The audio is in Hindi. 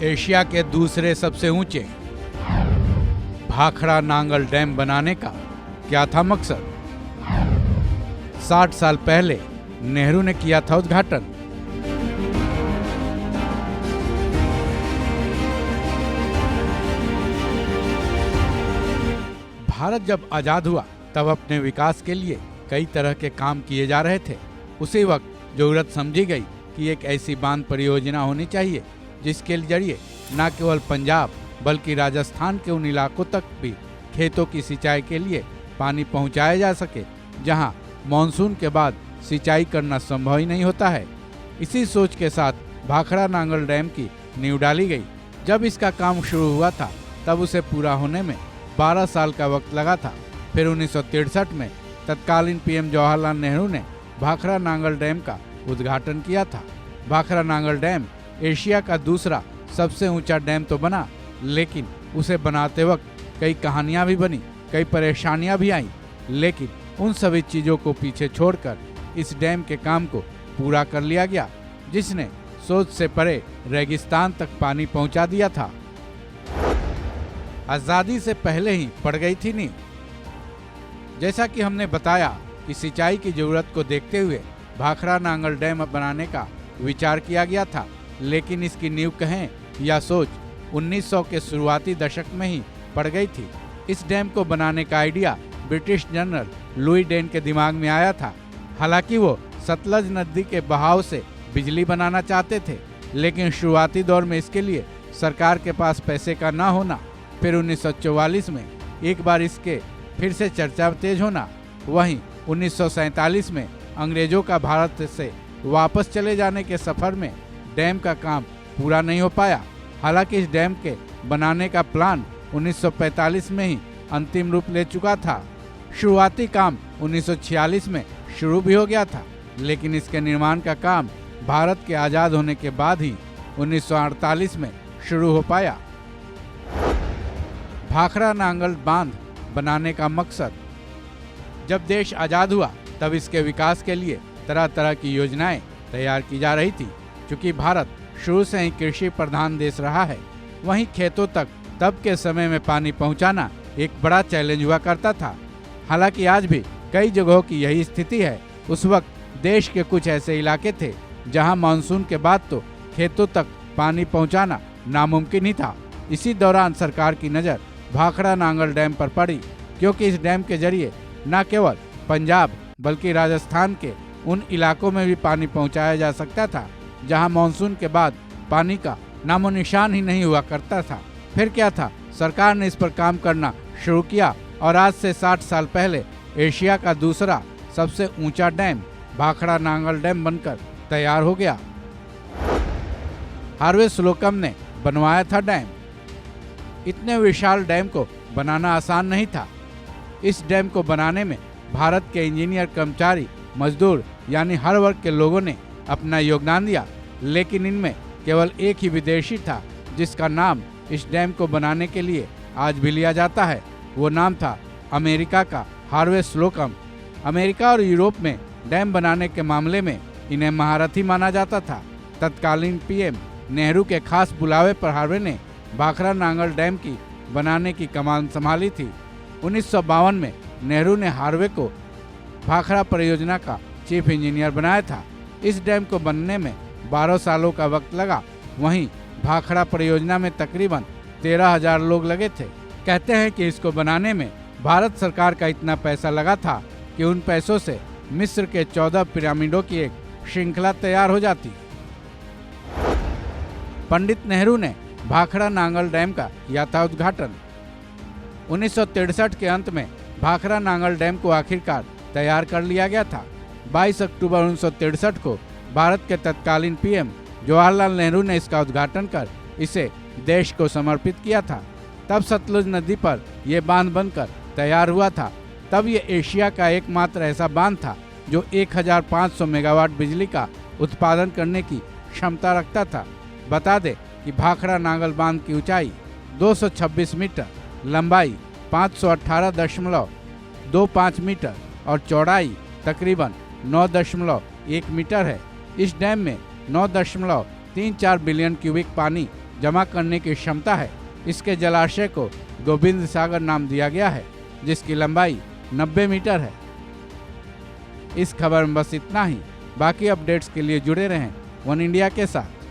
एशिया के दूसरे सबसे ऊंचे भाखड़ा नांगल डैम बनाने का क्या था मकसद? 60 साल पहले नेहरू ने किया था उद्घाटन। भारत जब आजाद हुआ तब अपने विकास के लिए कई तरह के काम किए जा रहे थे। उसी वक्त जरूरत समझी गई कि एक ऐसी बांध परियोजना होनी चाहिए जिसके जरिए न केवल पंजाब बल्कि राजस्थान के उन इलाकों तक भी खेतों की सिंचाई के लिए पानी पहुंचाया जा सके जहां मानसून के बाद सिंचाई करना संभव ही नहीं होता है। इसी सोच के साथ भाखड़ा नांगल डैम की नींव डाली गई। जब इसका काम शुरू हुआ था तब उसे पूरा होने में 12 साल का वक्त लगा था। फिर 1963 में तत्कालीन पीएम जवाहरलाल नेहरू ने भाखड़ा नांगल डैम का उद्घाटन किया था। भाखड़ा नांगल डैम एशिया का दूसरा सबसे ऊंचा डैम तो बना, लेकिन उसे बनाते वक्त कई कहानियां भी बनी, कई परेशानियां भी आईं। लेकिन उन सभी चीजों को पीछे छोड़कर इस डैम के काम को पूरा कर लिया गया, जिसने सोच से परे रेगिस्तान तक पानी पहुंचा दिया था। आजादी से पहले ही पड़ गई थी नींव। जैसा कि हमने बताया कि सिंचाई की जरूरत को देखते हुए भाखड़ा नांगल डैम बनाने का विचार किया गया था, लेकिन इसकी नींव कहें या सोच 1900 के शुरुआती दशक में ही पड़ गई थी। इस डैम को बनाने का idea British general Louis Dane के दिमाग में आया था। हालांकि वो सतलज नदी के बहाव से बिजली बनाना चाहते थे, लेकिन शुरुआती दौर में इसके लिए सरकार के पास पैसे का ना होना, फिर 1944 में एक बार इसके फिर से चर्चा तेज होना, वहीं 1947 में अंग्रेजों का भारत से वापस चले जाने के सफर में डैम का काम पूरा नहीं हो पाया। हालांकि इस डैम के बनाने का प्लान 1945 में ही अंतिम रूप ले चुका था। शुरुआती काम 1946 में शुरू भी हो गया था, लेकिन इसके निर्माण का काम भारत के आजाद होने के बाद ही 1948 में शुरू हो पाया। भाखड़ा नांगल बांध बनाने का मकसद। जब देश आजाद हुआ तब इसके विकास के लिए तरह तरह की योजनाएं तैयार की जा रही थी। क्योंकि भारत शुरू से ही कृषि प्रधान देश रहा है, वहीं खेतों तक तब के समय में पानी पहुंचाना एक बड़ा चैलेंज हुआ करता था। हालांकि आज भी कई जगहों की यही स्थिति है। उस वक्त देश के कुछ ऐसे इलाके थे जहां मानसून के बाद तो खेतों तक पानी पहुंचाना नामुमकिन ही था। इसी दौरान सरकार की नज़र भाखड़ा नांगल डैम पर पड़ी, क्योंकि इस डैम के जरिए न केवल पंजाब बल्कि राजस्थान के उन इलाकों में भी पानी पहुंचाया जा सकता था जहां मानसून के बाद पानी का नामो निशान ही नहीं हुआ करता था। फिर क्या था, सरकार ने इस पर काम करना शुरू किया और आज से 60 साल पहले एशिया का दूसरा सबसे ऊंचा डैम भाखड़ा नांगल डैम बनकर तैयार हो गया। हार्वे स्लोकम ने बनवाया था डैम। इतने विशाल डैम को बनाना आसान नहीं था। इस डैम को बनाने में भारत के इंजीनियर, कर्मचारी, मजदूर यानी हर वर्ग के लोगों ने अपना योगदान दिया, लेकिन इनमें केवल एक ही विदेशी था जिसका नाम इस डैम को बनाने के लिए आज भी लिया जाता है। वो नाम था अमेरिका का हार्वे स्लोकम। अमेरिका और यूरोप में डैम बनाने के मामले में इन्हें महारथी माना जाता था। तत्कालीन पीएम नेहरू के खास बुलावे पर हार्वे ने भाखड़ा नांगल डैम की बनाने की कमान संभाली थी। 1952 में नेहरू ने हार्वे को भाखड़ा परियोजना का चीफ इंजीनियर बनाया था। इस डैम को बनने में 12 सालों का वक्त लगा। वहीं भाखड़ा परियोजना में तकरीबन 13,000 लोग लगे थे। कहते हैं कि इसको बनाने में भारत सरकार का इतना पैसा लगा था कि उन पैसों से मिस्र के 14 पिरामिडों की एक श्रृंखला तैयार हो जाती। पंडित नेहरू ने भाखड़ा नांगल डैम का किया था उद्घाटन। 1963 के अंत में भाखड़ा नांगल डैम को आखिरकार तैयार कर लिया गया था। 22 अक्टूबर 1963 को भारत के तत्कालीन पीएम जवाहरलाल नेहरू ने इसका उद्घाटन कर इसे देश को समर्पित किया था। तब सतलुज नदी पर यह बांध बनकर तैयार हुआ था। तब ये एशिया का एकमात्र ऐसा बांध था जो 1500 मेगावाट बिजली का उत्पादन करने की क्षमता रखता था। बता दें कि भाखड़ा नांगल बांध की ऊंचाई 226 मीटर, लंबाई 518.25 मीटर और चौड़ाई तकरीबन 9.1 मीटर है। इस डैम में 9.34 बिलियन क्यूबिक पानी जमा करने की क्षमता है। इसके जलाशय को गोविंद सागर नाम दिया गया है, जिसकी लंबाई 90 मीटर है। इस खबर में बस इतना ही। बाकी अपडेट्स के लिए जुड़े रहें वन इंडिया के साथ।